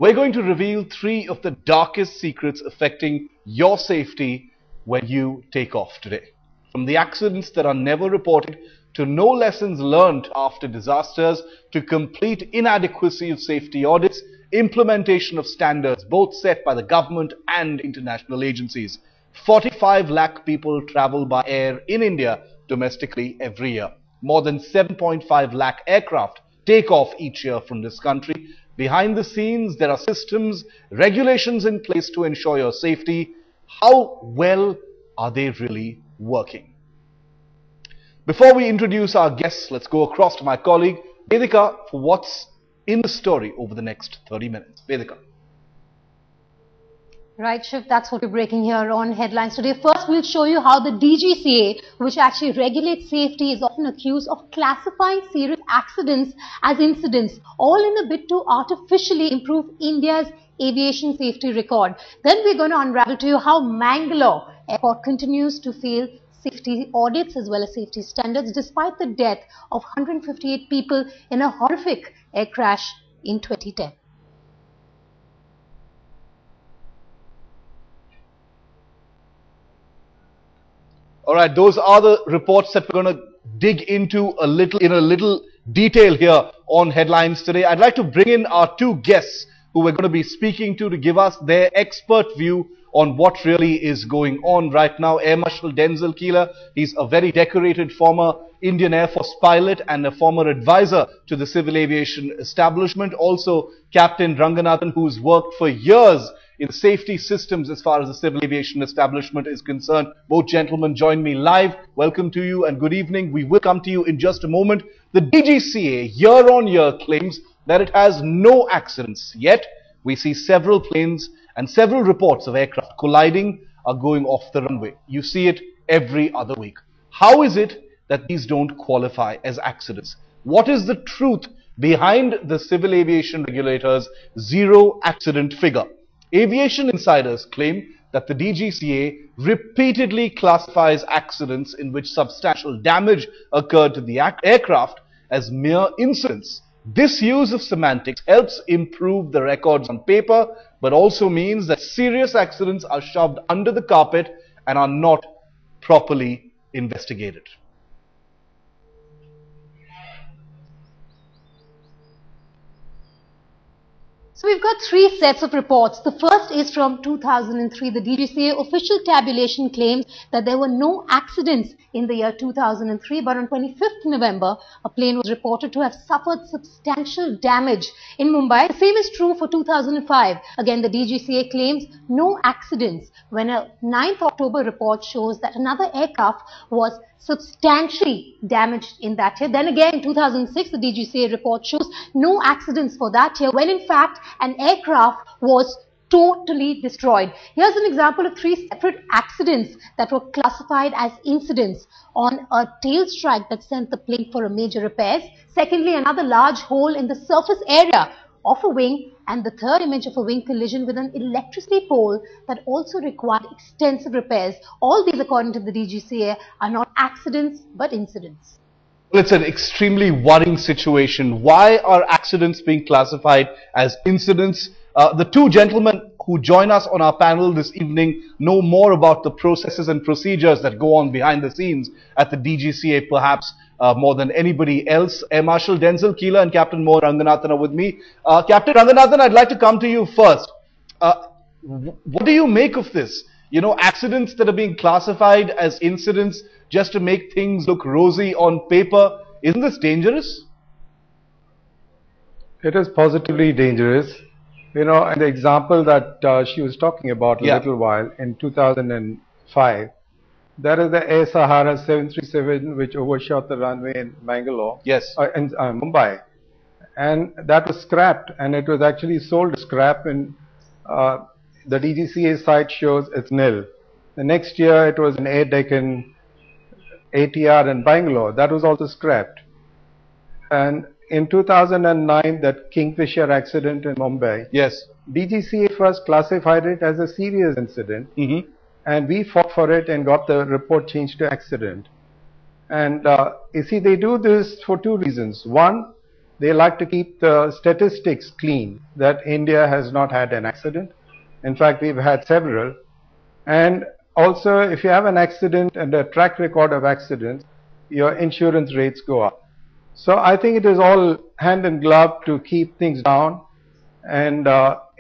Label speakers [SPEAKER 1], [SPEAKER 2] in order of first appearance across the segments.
[SPEAKER 1] We're going to reveal 3 of the darkest secrets affecting your safety when you take off today. From the accidents that are never reported, to no lessons learned after disasters, to complete inadequacy of safety audits, implementation of standards both set by the government and international agencies. 45 lakh people travel by air in India domestically every year. More than 7.5 lakh aircraft take off each year from this country. Behind the scenes, there are systems, regulations in place to ensure your safety. How well are they really working? Before we introduce our guests, let's go across to my colleague Vedika for what's in the story over the next 30 minutes. Vedika.
[SPEAKER 2] Right, Shiv, that's what we're breaking here on Headlines today. First, we'll show you how the DGCA, which actually regulates safety, is often accused of classifying serious accidents as incidents, all in a bid to artificially improve India's aviation safety record. Then we're going to unravel to you how Mangalore Airport continues to fail safety audits as well as safety standards despite the death of 158 people in a horrific air crash in 2010.
[SPEAKER 1] All right, those are the reports that we're going to dig into in a little detail here on Headlines today. I'd like to bring in our 2 guests who we're going to be speaking to give us their expert view on what really is going on right now. Air Marshal Denzel Keeler, he's a very decorated former Indian Air Force pilot and a former advisor to the civil aviation establishment. Also, Captain Ranganathan, who's worked for years in safety systems as far as the civil aviation establishment is concerned. Both gentlemen join me live. Welcome to you and good evening. We will come to you in just a moment. The DGCA year on year claims that it has no accidents, yet we see several planes and several reports of aircraft colliding are going off the runway. You see it every other week. How is it that these don't qualify as accidents? What is the truth behind the civil aviation regulators' zero accident figure? Aviation insiders claim that the DGCA repeatedly classifies accidents in which substantial damage occurred to the aircraft as mere incidents. This use of semantics helps improve the records on paper, but also means that serious accidents are shoved under the carpet and are not properly investigated.
[SPEAKER 2] So we've got 3 sets of reports. The first is from 2003. The DGCA official tabulation claims that there were no accidents in the year 2003, but on 25th November, a plane was reported to have suffered substantial damage in Mumbai. The same is true for 2005. Again, the DGCA claims no accidents, when a 9th October report shows that another aircraft was substantially damaged in that year. Then again, in 2006, the DGCA report shows no accidents for that year, when in fact an aircraft was totally destroyed. Here's an example of 3 separate accidents that were classified as incidents. On a tail strike that sent the plane for a major repairs. Secondly, another large hole in the surface area of a wing, and the third image of a wing collision with an electricity pole that also required extensive repairs. All these, according to the DGCA, are not accidents but incidents.
[SPEAKER 1] Well, it's an extremely worrying situation. Why are accidents being classified as incidents? The 2 gentlemen who join us on our panel this evening know more about the processes and procedures that go on behind the scenes at the DGCA, perhaps more than anybody else. Air Marshal Denzel Keeler and Captain Mo Ranganathan are with me. Captain Ranganathan, I'd like to come to you first. What do you make of this? You know, accidents that are being classified as incidents just to make things look rosy on paper. Isn't this dangerous?
[SPEAKER 3] It is positively dangerous. You know, and the example that she was talking about a little while, in 2005, there is the Air Sahara 737 which overshot the runway in Bangalore, in Mumbai, and that was scrapped, and it was actually sold as scrap, and the DGCA site shows it's nil. The next year it was an Air Deccan ATR in Bangalore, that was also scrapped. And in 2009, that Kingfisher accident in Mumbai, DGCA first classified it as a serious incident, and we fought for it and got the report changed to accident. And you see, they do this for 2 reasons. One, they like to keep the statistics clean that India has not had an accident. In fact, we've had several. And also, if you have an accident and a track record of accidents, your insurance rates go up. So I think it is all hand in glove to keep things down. And,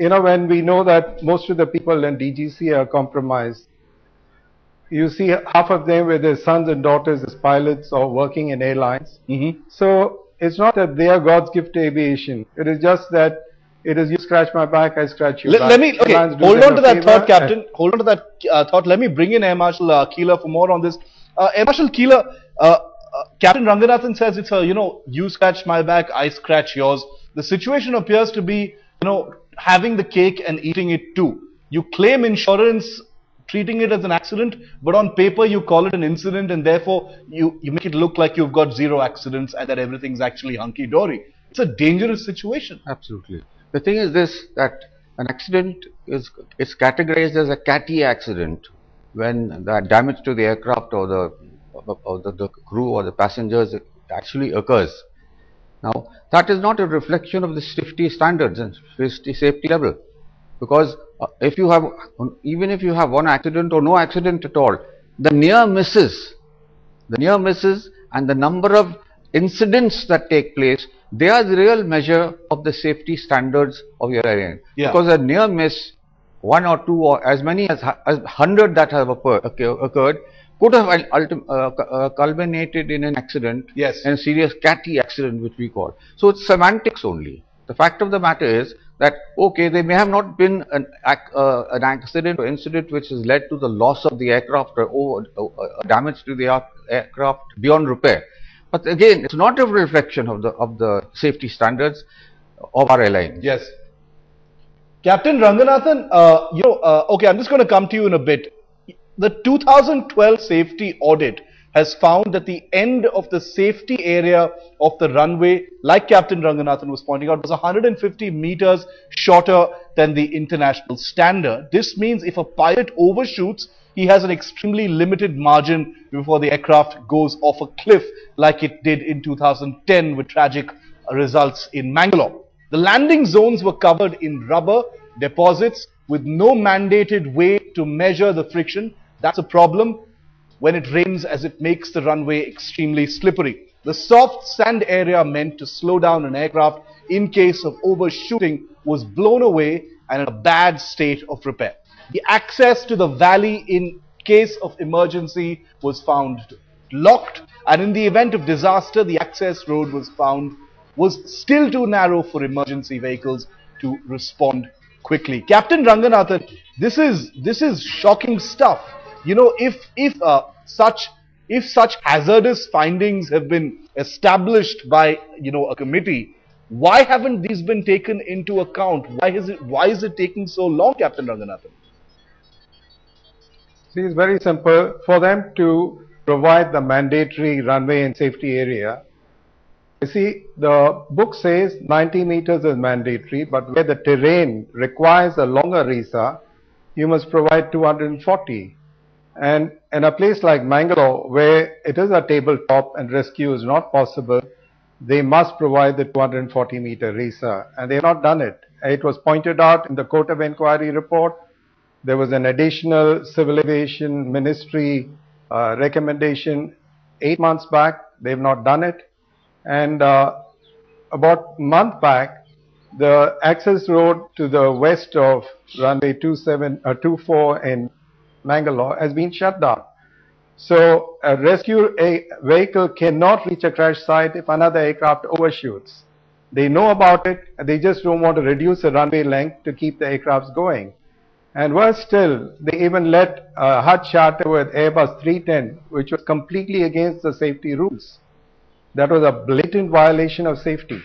[SPEAKER 3] when we know that most of the people in DGCA are compromised, you see half of them with their sons and daughters as pilots or working in airlines. So it's not that they are God's gift to aviation. It is just that it is you scratch my back, I scratch your back.
[SPEAKER 1] Hold on to that thought, Captain. Hold on to that thought. Let me bring in Air Marshal Keeler for more on this. Air Marshal Keeler, Captain Ranganathan says it's a, you scratch my back, I scratch yours. The situation appears to be, having the cake and eating it too. You claim insurance, treating it as an accident, but on paper you call it an incident, and therefore you make it look like you've got 0 accidents and that everything's actually hunky-dory. It's a dangerous situation.
[SPEAKER 4] Absolutely. The thing is this, that an accident is categorized as a catty accident when the damage to the aircraft or the crew or the passengers actually occurs. Now, that is not a reflection of the safety standards and safety level, because even if you have one accident or no accident at all, the near misses and the number of incidents that take place, they are the real measure of the safety standards of your airline. Because a near miss, 1 or 2 or as many as 100 that have occurred, could have culminated in an accident, and a serious catty accident, which we call. So it's semantics only. The fact of the matter is that, okay, there may have not been an accident or incident which has led to the loss of the aircraft or damage to the aircraft beyond repair. But again, it's not a reflection of the safety standards of our airline.
[SPEAKER 1] Yes. Captain Ranganathan, okay, I'm just going to come to you in a bit. The 2012 safety audit has found that the end of the safety area of the runway, like Captain Ranganathan was pointing out, was 150 meters shorter than the international standard. This means if a pilot overshoots, he has an extremely limited margin before the aircraft goes off a cliff, like it did in 2010 with tragic results in Mangalore. The landing zones were covered in rubber deposits with no mandated way to measure the friction. That's a problem when it rains, as it makes the runway extremely slippery. The soft sand area meant to slow down an aircraft in case of overshooting was blown away and in a bad state of repair. The access to the valley in case of emergency was found locked, and in the event of disaster, the access road was still too narrow for emergency vehicles to respond quickly. Captain Ranganathan, this is shocking stuff. If such hazardous findings have been established by a committee, why haven't these been taken into account? Why is it taking so long, Captain Ranganathan?
[SPEAKER 3] See, it's very simple. For them to provide the mandatory runway and safety area, you see, the book says 90 meters is mandatory, but where the terrain requires a longer RISA, you must provide 240. And in a place like Mangalore, where it is a tabletop and rescue is not possible, they must provide the 240-meter RISA, and they have not done it. It was pointed out in the Court of Inquiry report. There was an additional Civil Aviation Ministry recommendation 8 months back. They have not done it. And about a month back, the access road to the west of runway 24 in Mangalore has been shut down. So a rescue vehicle cannot reach a crash site if another aircraft overshoots. They know about it, and they just don't want to reduce the runway length to keep the aircrafts going. And worse still, they even let HUD charter with Airbus 310, which was completely against the safety rules. That was a blatant violation of safety.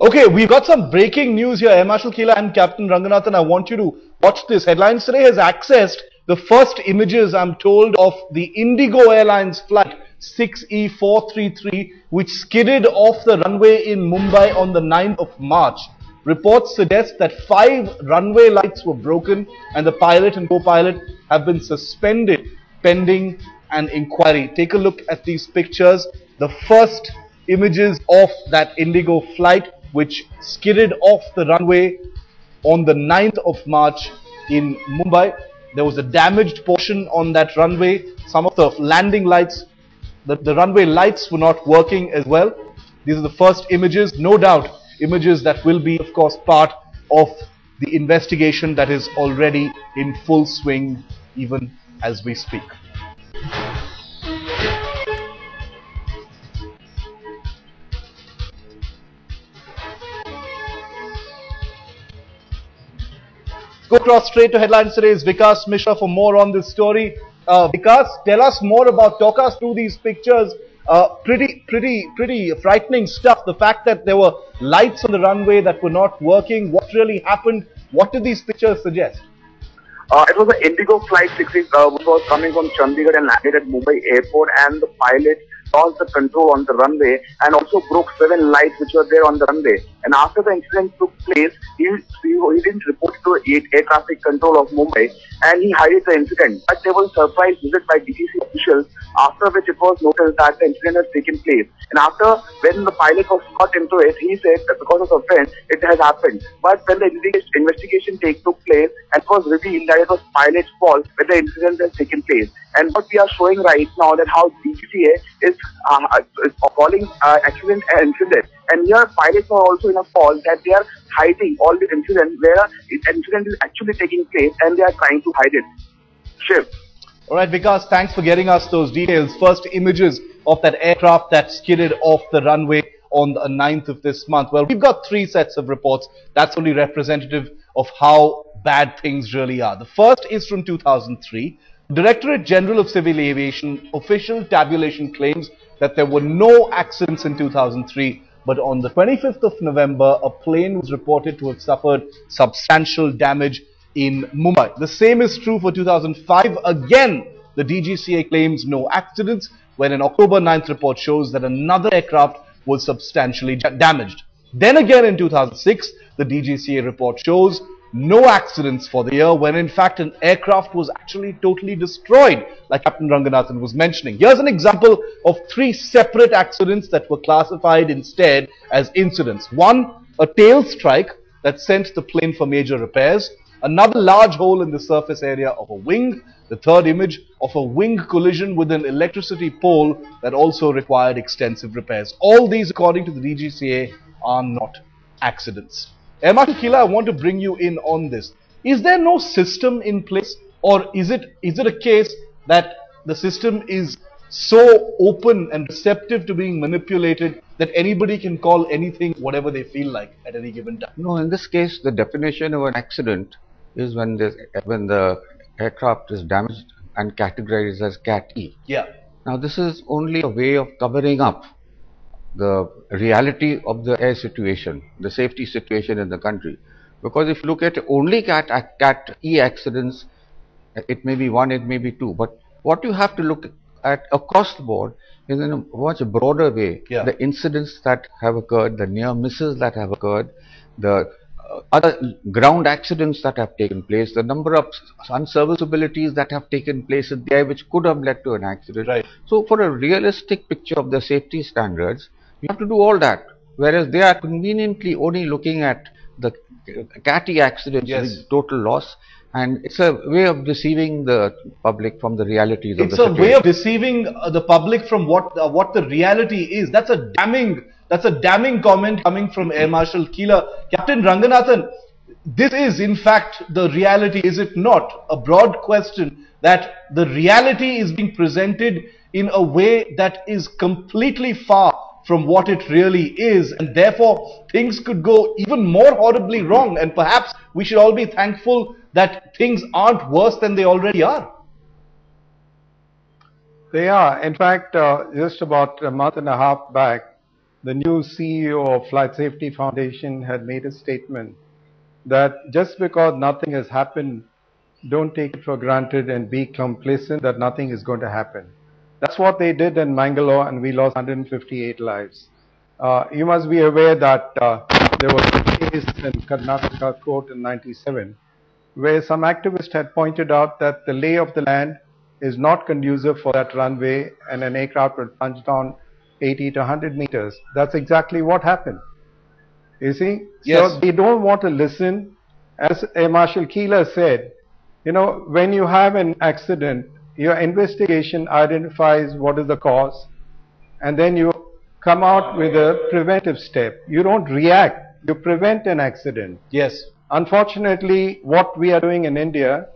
[SPEAKER 1] Okay, we've got some breaking news here. Air Marshal Keeler and Captain Ranganathan, I want you to watch this. Headlines Today has accessed the first images, I'm told, of the Indigo Airlines flight 6E433, which skidded off the runway in Mumbai on the 9th of March. Reports suggest that 5 runway lights were broken and the pilot and co-pilot have been suspended pending an inquiry. Take a look at these pictures. The first images of that Indigo flight which skidded off the runway on the 9th of March in Mumbai. There was a damaged portion on that runway. Some of the landing lights, the runway lights were not working as well. These are the first images, no doubt images that will be, of course, part of the investigation that is already in full swing even as we speak. Go across straight to headlines today's Vikas Mishra for more on this story. Vikas, tell us more talk us through these pictures. Pretty frightening stuff. The fact that there were lights on the runway that were not working. What really happened? What did these pictures suggest?
[SPEAKER 5] It was an Indigo flight 60 which was coming from Chandigarh and landed at Mumbai airport, and the pilot lost the control on the runway and also broke 7 lights which were there on the runway. And after the incident took place, he didn't report to air traffic control of Mumbai, and he hid the incident. But there was a surprise visit by DGCA officials, after which it was noticed that the incident has taken place. And after, when the pilot was caught into it, he said that because of the friend, it has happened. But when the investigation took place, and it was revealed that it was pilot's fault when the incident has taken place. And what we are showing right now, that how DGCA is calling accident an incident. And here pilots are also in a fault that they are hiding all the incidents where an incident is actually taking place and they are trying to hide it. Shiv.
[SPEAKER 1] Alright, Vikas, thanks for getting us those details. First images of that aircraft that skidded off the runway on the 9th of this month. Well, we've got 3 sets of reports. That's only representative of how bad things really are. The first is from 2003. Directorate General of Civil Aviation official tabulation claims that there were no accidents in 2003, but on the 25th of November, a plane was reported to have suffered substantial damage in Mumbai. The same is true for 2005. Again, the DGCA claims no accidents, when an October 9th report shows that another aircraft was substantially damaged. Then again in 2006, the DGCA report shows no accidents for the year, when in fact an aircraft was actually totally destroyed, like Captain Ranganathan was mentioning. Here's an example of 3 separate accidents that were classified instead as incidents. One, a tail strike that sent the plane for major repairs. Another large hole in the surface area of a wing. The third image of a wing collision with an electricity pole that also required extensive repairs. All these, according to the DGCA, are not accidents. Air Marshal Kila, I want to bring you in on this. Is there no system in place, or is it a case that the system is so open and receptive to being manipulated that anybody can call anything whatever they feel like at any given time?
[SPEAKER 4] No, in this case, the definition of an accident is when the aircraft is damaged and categorized as Cat E.
[SPEAKER 1] Yeah.
[SPEAKER 4] Now, this is only a way of covering up the reality of the air situation, the safety situation in the country. Because if you look at only Cat E accidents, it may be 1, it may be 2. But what you have to look at across the board is in a much broader way, the incidents that have occurred, the near misses that have occurred, the other ground accidents that have taken place, the number of unserviceabilities that have taken place in the air which could have led to an accident.
[SPEAKER 1] Right.
[SPEAKER 4] So for a realistic picture of the safety standards, you have to do all that, whereas they are conveniently only looking at the Cat E accidents, the total loss, and it's a way of deceiving the public from the realities of the situation.
[SPEAKER 1] It's a way of deceiving the public from what the reality is. That's a damning comment coming from Air Marshal Kila. Captain Ranganathan, this is in fact the reality, is it not? A broad question, that the reality is being presented in a way that is completely far from what it really is, and therefore things could go even more horribly wrong, and perhaps we should all be thankful that things aren't worse than they already are.
[SPEAKER 3] They are. In fact, just about a month and a half back, the new CEO of Flight Safety Foundation had made a statement that just because nothing has happened, don't take it for granted and be complacent that nothing is going to happen. That's what they did in Mangalore, and we lost 158 lives. You must be aware that there was a case in Karnataka court in '97 where some activists had pointed out that the lay of the land is not conducive for that runway, and an aircraft would plunge down 80 to 100 meters. That's exactly what happened. You see?
[SPEAKER 1] Yes.
[SPEAKER 3] So they don't want to listen. As Air Marshal Keeler said, you know, when you have an accident, your investigation identifies what is the cause, and then you come out with a preventive step. You don't react, you prevent an accident.
[SPEAKER 1] Yes.
[SPEAKER 3] Unfortunately, what we are doing in India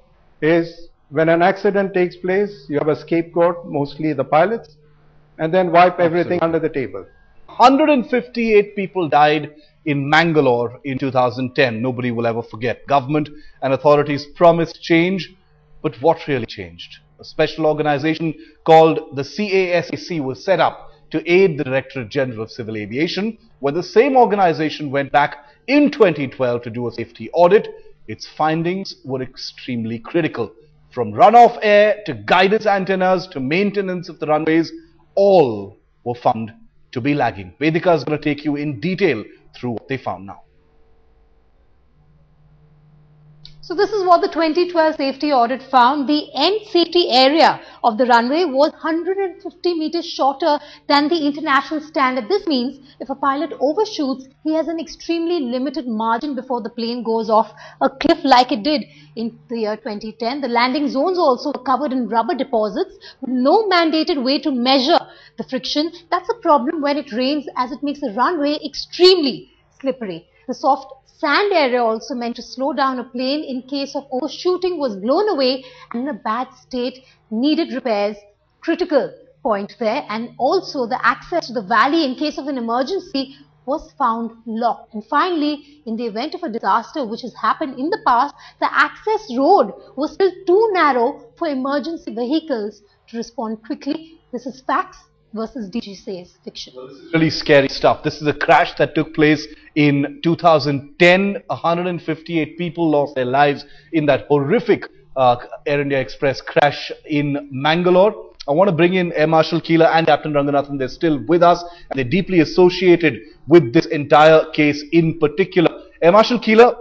[SPEAKER 3] is when an accident takes place, you have a scapegoat, mostly the pilots, and then wipe everything under the table.
[SPEAKER 1] 158 people died in Mangalore in 2010. Nobody will ever forget. Government and authorities promised change, but what really changed? A special organization called the CASAC was set up to aid the Directorate General of Civil Aviation. When the same organization went back in 2012 to do a safety audit, its findings were extremely critical. From runoff air to guidance antennas to maintenance of the runways, all were found to be lagging. Vedika is going to take you in detail through what they found now.
[SPEAKER 2] So this is what the 2012 safety audit found. The end safety area of the runway was 150 meters shorter than the international standard. This means if a pilot overshoots, he has an extremely limited margin before the plane goes off a cliff like it did in the year 2010. The landing zones also were covered in rubber deposits with no mandated way to measure the friction. That's a problem when it rains, as it makes the runway extremely slippery. The soft sand area also meant to slow down a plane in case of overshooting was blown away and in a bad state, needed repairs. Critical point there. And also the access to the valley in case of an emergency was found locked. And finally, in the event of a disaster which has happened in the past, the access road was still too narrow for emergency vehicles to respond quickly. This is facts versus DGCA's fiction.
[SPEAKER 1] Well, this is really scary stuff. This is a crash that took place in 2010. 158 people lost their lives in that horrific Air India Express crash in Mangalore. I want to bring in Air Marshal Keeler and Captain Ranganathan. They're still with us and they're deeply associated with this entire case in particular. Air Marshal Keeler,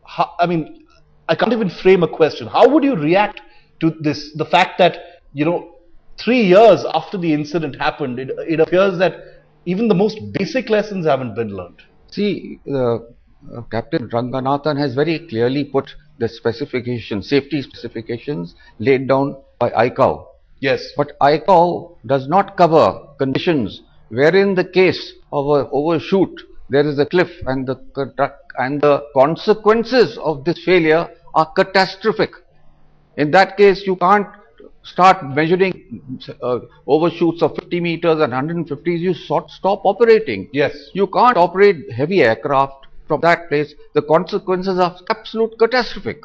[SPEAKER 1] I can't even frame a question. How would you react to this, the fact that, 3 years after the incident happened, it appears that even the most basic lessons haven't been learned?
[SPEAKER 4] See, Captain Ranganathan has very clearly put the specifications, safety specifications laid down by ICAO.
[SPEAKER 1] Yes.
[SPEAKER 4] But ICAO does not cover conditions wherein the case of an overshoot, there is a cliff and the consequences of this failure are catastrophic. In that case, you can't start measuring overshoots of 50 meters and 150s, you stop operating.
[SPEAKER 1] Yes.
[SPEAKER 4] You can't operate heavy aircraft from that place. The consequences are absolute catastrophic.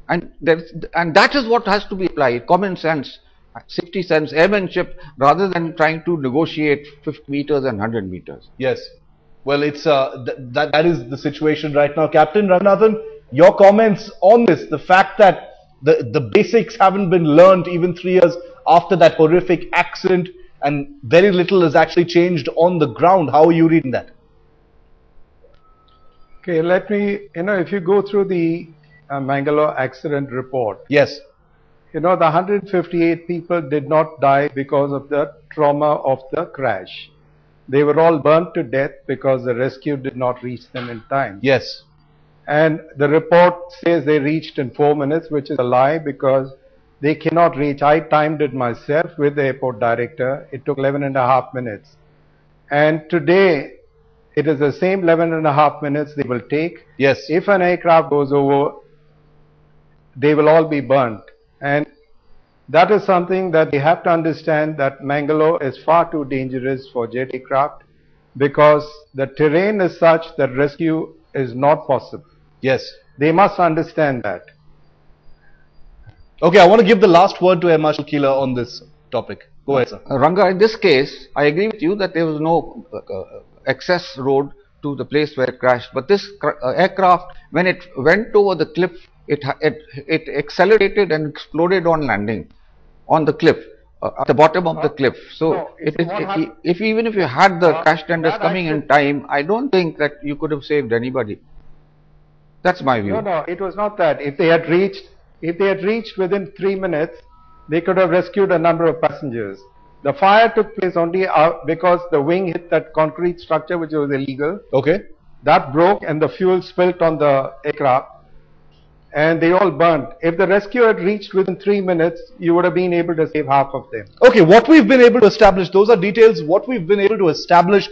[SPEAKER 4] And that is what has to be applied, common sense, safety sense, airmanship, rather than trying to negotiate 50 meters and 100 meters.
[SPEAKER 1] Yes. Well, it's that is the situation right now. Captain Ranganathan, your comments on this, the fact that the basics haven't been learned even 3 years after that horrific accident and very little has actually changed on the ground. How are you reading that?
[SPEAKER 3] Okay, let me, if you go through the Mangalore accident report.
[SPEAKER 1] Yes.
[SPEAKER 3] The 158 people did not die because of the trauma of the crash. They were all burnt to death because the rescue did not reach them in time.
[SPEAKER 1] Yes.
[SPEAKER 3] And the report says they reached in 4 minutes, which is a lie because they cannot reach. I timed it myself with the airport director. It took 11.5 minutes. And today, it is the same 11.5 minutes they will take.
[SPEAKER 1] Yes.
[SPEAKER 3] If an aircraft goes over, they will all be burnt. And that is something that they have to understand, that Mangalore is far too dangerous for jet aircraft because the terrain is such that rescue is not possible.
[SPEAKER 1] Yes.
[SPEAKER 3] They must understand that.
[SPEAKER 1] Okay, I want to give the last word to Air Marshal Keeler on this topic. Go ahead, sir.
[SPEAKER 4] Ranga, in this case, I agree with you that there was no access road to the place where it crashed. But this aircraft, when it went over the cliff, it accelerated and exploded on landing on the cliff, at the bottom of the cliff. So, even if you had the crash tenders coming in time, I don't think that you could have saved anybody. That's my view.
[SPEAKER 3] No, it was not that. If they had reached within 3 minutes, they could have rescued a number of passengers. The fire took place only because the wing hit that concrete structure which was illegal.
[SPEAKER 1] Okay.
[SPEAKER 3] That broke and the fuel spilt on the aircraft and they all burnt. If the rescue had reached within 3 minutes, you would have been able to save half of them.
[SPEAKER 1] Okay, what we've been able to establish, those are details, what we've been able to establish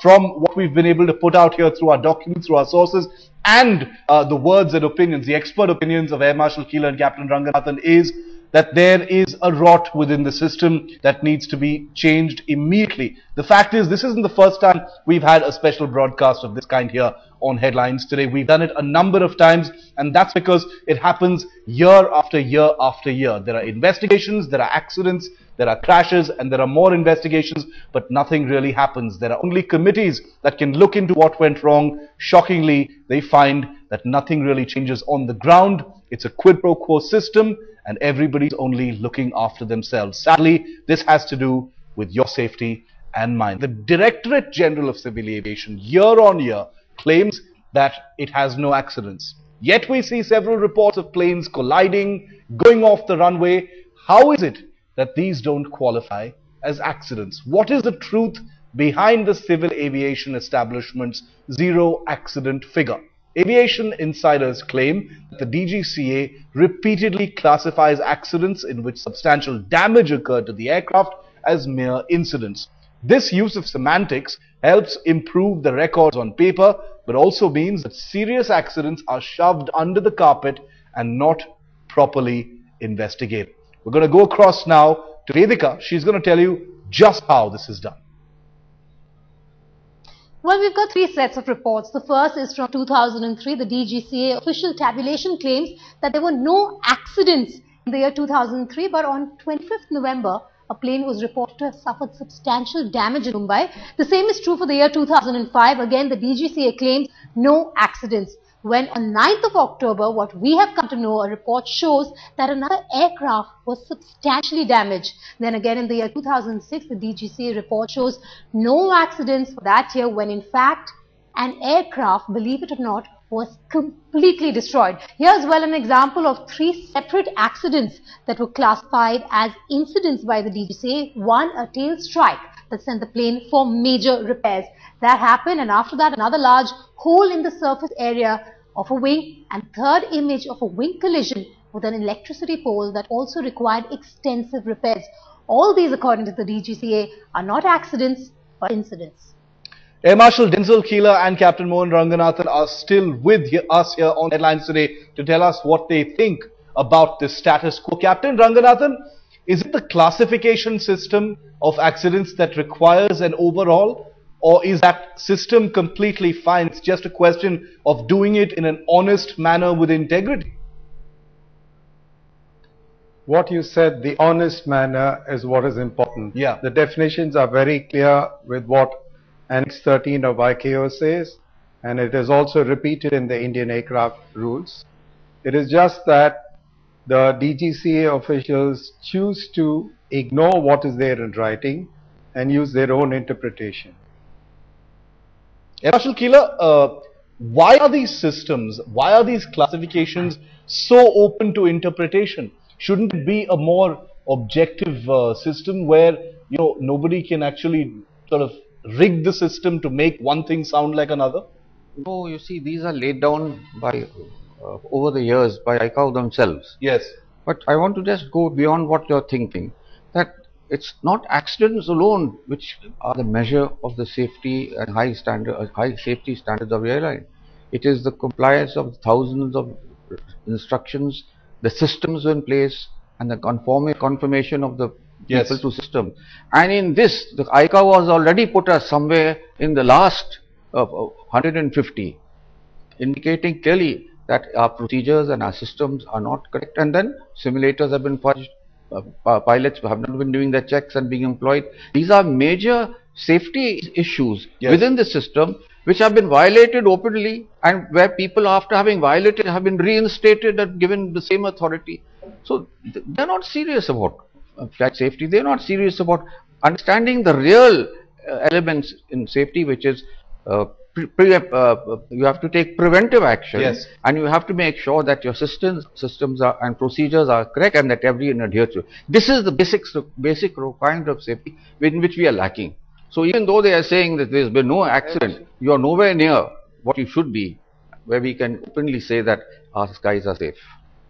[SPEAKER 1] from what we've been able to put out here through our documents, through our sources, and the words and opinions, the expert opinions of Air Marshal Keeler and Captain Ranganathan is that there is a rot within the system that needs to be changed immediately. The fact is, this isn't the first time we've had a special broadcast of this kind here on Headlines Today. We've done it a number of times, and that's because it happens year after year after year. There are investigations, there are accidents, there are crashes, and there are more investigations, but nothing really happens. There are only committees that can look into what went wrong. Shockingly, they find that nothing really changes on the ground. It's a quid pro quo system, and everybody's only looking after themselves. Sadly, this has to do with your safety and mine. The Directorate General of Civil Aviation, year on year, claims that it has no accidents. Yet we see several reports of planes colliding, going off the runway. How is it that these don't qualify as accidents? What is the truth behind the civil aviation establishment's zero accident figure? Aviation insiders claim that the DGCA repeatedly classifies accidents in which substantial damage occurred to the aircraft as mere incidents. This use of semantics helps improve the records on paper, but also means that serious accidents are shoved under the carpet and not properly investigated. We're going to go across now to Vedika. She's going to tell you just how this is done.
[SPEAKER 2] Well, we've got three sets of reports. The first is from 2003. The DGCA official tabulation claims that there were no accidents in the year 2003, but on 25th November, a plane was reported to have suffered substantial damage in Mumbai. The same is true for the year 2005. Again, the DGCA claims no accidents. When on 9th of October, what we have come to know, a report shows that another aircraft was substantially damaged. Then again in the year 2006, the DGCA report shows no accidents for that year, when in fact an aircraft, believe it or not, was completely destroyed. Here's well an example of three separate accidents that were classified as incidents by the DGCA. One, a tail strike that sent the plane for major repairs. That happened, and after that another large hole in the surface area of a wing, and third image of a wing collision with an electricity pole that also required extensive repairs. All these, according to the DGCA, are not accidents but incidents.
[SPEAKER 1] Air Marshal Denzel Keeler and Captain Mohan Ranganathan are still with us here on Headlines Today to tell us what they think about this status quo. Captain Ranganathan, is it the classification system of accidents that requires an overhaul? Or is that system completely fine? It's just a question of doing it in an honest manner with integrity.
[SPEAKER 3] What you said, the honest manner, is what is important.
[SPEAKER 1] Yeah.
[SPEAKER 3] The definitions are very clear with what Annex 13 of ICAO says, and it is also repeated in the Indian aircraft rules. It is just that the DGCA officials choose to ignore what is there in writing and use their own interpretation.
[SPEAKER 1] Air Marshal Keeler, why are these systems, why are these classifications so open to interpretation? Shouldn't it be a more objective system where, you know, nobody can actually sort of rig the system to make one thing sound like another?
[SPEAKER 4] No, you see, these are laid down by over the years by ICAO themselves.
[SPEAKER 1] Yes.
[SPEAKER 4] But I want to just go beyond what you're thinking, that it's not accidents alone which are the measure of the safety and high safety standards of the airline. It is the compliance of thousands of instructions, the systems in place, and the confirmation of the people to system. And in this, the ICAO has already put us somewhere in the last 150, indicating clearly that our procedures and our systems are not correct. And then simulators have been purged. Pilots have not been doing their checks and being employed. These are major safety issues within the system which have been violated openly, and where people, after having violated, have been reinstated and given the same authority. So they're not serious about flight safety. They're not serious about understanding the real elements in safety, which is you have to take preventive action,
[SPEAKER 1] Yes.
[SPEAKER 4] and you have to make sure that your systems are, and procedures are correct, and that everyone adheres to it. This is the basic requirement of safety in which we are lacking. So even though they are saying that there has been no accident, you are nowhere near what you should be, where we can openly say that our skies are safe.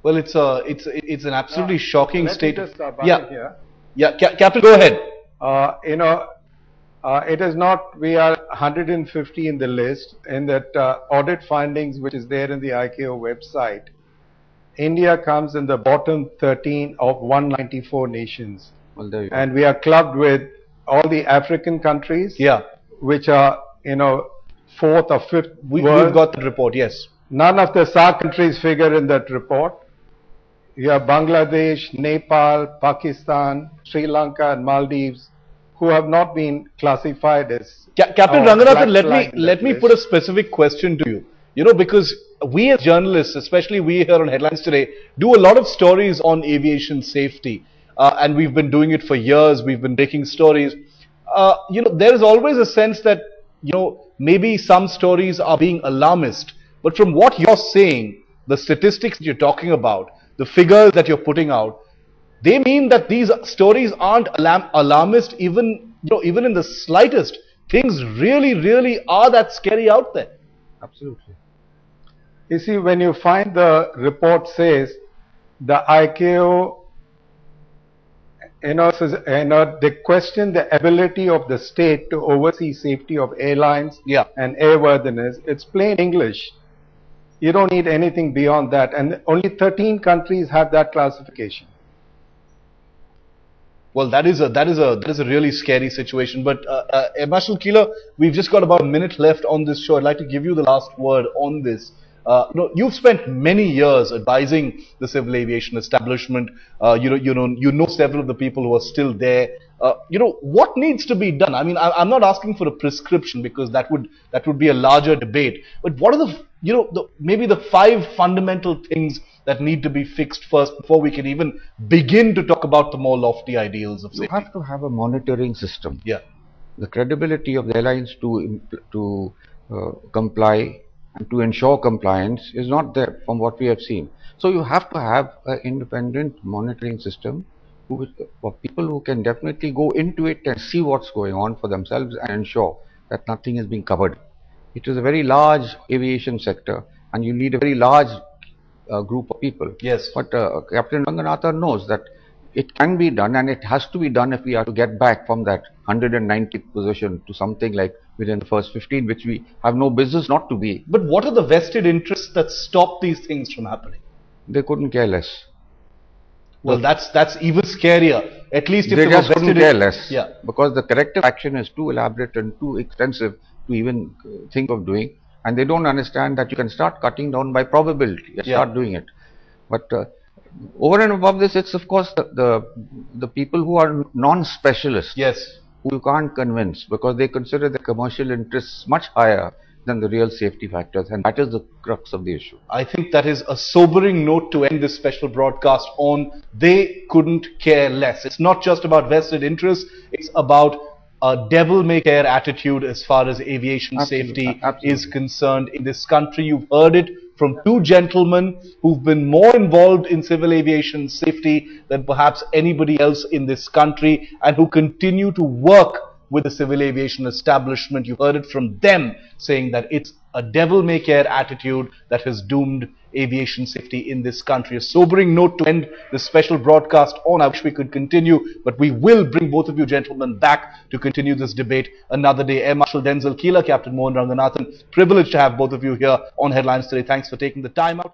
[SPEAKER 1] Well, it's an absolutely shocking statement.
[SPEAKER 3] Yeah.
[SPEAKER 1] Here. Yeah, Captain, go ahead.
[SPEAKER 3] It is not, we are 150 in the list. In that audit findings which is there in the ICAO website, India comes in the bottom 13 of 194 nations.
[SPEAKER 4] Well, there you go.
[SPEAKER 3] And we are clubbed with all the African countries, which are, fourth or fifth
[SPEAKER 1] We've
[SPEAKER 3] world.
[SPEAKER 1] got the report, yes.
[SPEAKER 3] None of the SAARC countries figure in that report. You have Bangladesh, Nepal, Pakistan, Sri Lanka and Maldives, who have not been classified as
[SPEAKER 1] Captain Ranganathan, let me put a specific question to you. Because we as journalists, especially we here on Headlines Today, do a lot of stories on aviation safety. And we've been doing it for years. We've been breaking stories. There is always a sense that, maybe some stories are being alarmist. But from what you're saying, the statistics that you're talking about, the figures that you're putting out, they mean that these stories aren't alarmist even in the slightest. Things really, really are that scary out there.
[SPEAKER 4] Absolutely.
[SPEAKER 3] You see, when you find the report says the ICAO, they question the ability of the state to oversee safety of airlines and airworthiness. It's plain English. You don't need anything beyond that, and only 13 countries have that classification.
[SPEAKER 1] Well, that is a really scary situation. But Marshal Keeler, we've just got about a minute left on this show. I'd like to give you the last word on this. You've spent many years advising the civil aviation establishment. You know several of the people who are still there. What needs to be done? I mean, I'm not asking for a prescription because that would be a larger debate. But what are maybe the 5 fundamental things that need to be fixed first before we can even begin to talk about the more lofty ideals of safety?
[SPEAKER 4] You have to have a monitoring system.
[SPEAKER 1] Yeah.
[SPEAKER 4] The credibility of the airlines to comply and to ensure compliance is not there from what we have seen. So you have to have an independent monitoring system for people who can definitely go into it and see what's going on for themselves and ensure that nothing is being covered. It is a very large aviation sector and you need a very large group of people.
[SPEAKER 1] Yes.
[SPEAKER 4] But Captain Ranganathan knows that it can be done, and it has to be done if we are to get back from that 190th position to something like within the first 15, which we have no business not to be.
[SPEAKER 1] But what are the vested interests that stop these things from happening?
[SPEAKER 4] They couldn't care less.
[SPEAKER 1] Well, that's even scarier. At least if
[SPEAKER 4] they just
[SPEAKER 1] were
[SPEAKER 4] couldn't care less.
[SPEAKER 1] Yeah.
[SPEAKER 4] Because the corrective action is too elaborate and too extensive to even think of doing. And they don't understand that you can start cutting down by probability. Start doing it. But over and above this, it's of course the people who are non-specialists.
[SPEAKER 1] Yes.
[SPEAKER 4] Who you can't convince because they consider the commercial interests much higher than the real safety factors, and that is the crux of the issue.
[SPEAKER 1] I think that is a sobering note to end this special broadcast on. They couldn't care less. It's not just about vested interests, it's about a devil-may-care attitude as far as aviation safety is concerned in this country. You've heard it from 2 gentlemen who've been more involved in civil aviation safety than perhaps anybody else in this country, and who continue to work with the civil aviation establishment. You heard it from them saying that it's a devil-may-care attitude that has doomed aviation safety in this country. A sobering note to end this special broadcast on. I wish we could continue, but we will bring both of you gentlemen back to continue this debate another day. Air Marshal Denzel Keeler, Captain Mohan Ranganathan, privileged to have both of you here on Headlines Today. Thanks for taking the time out.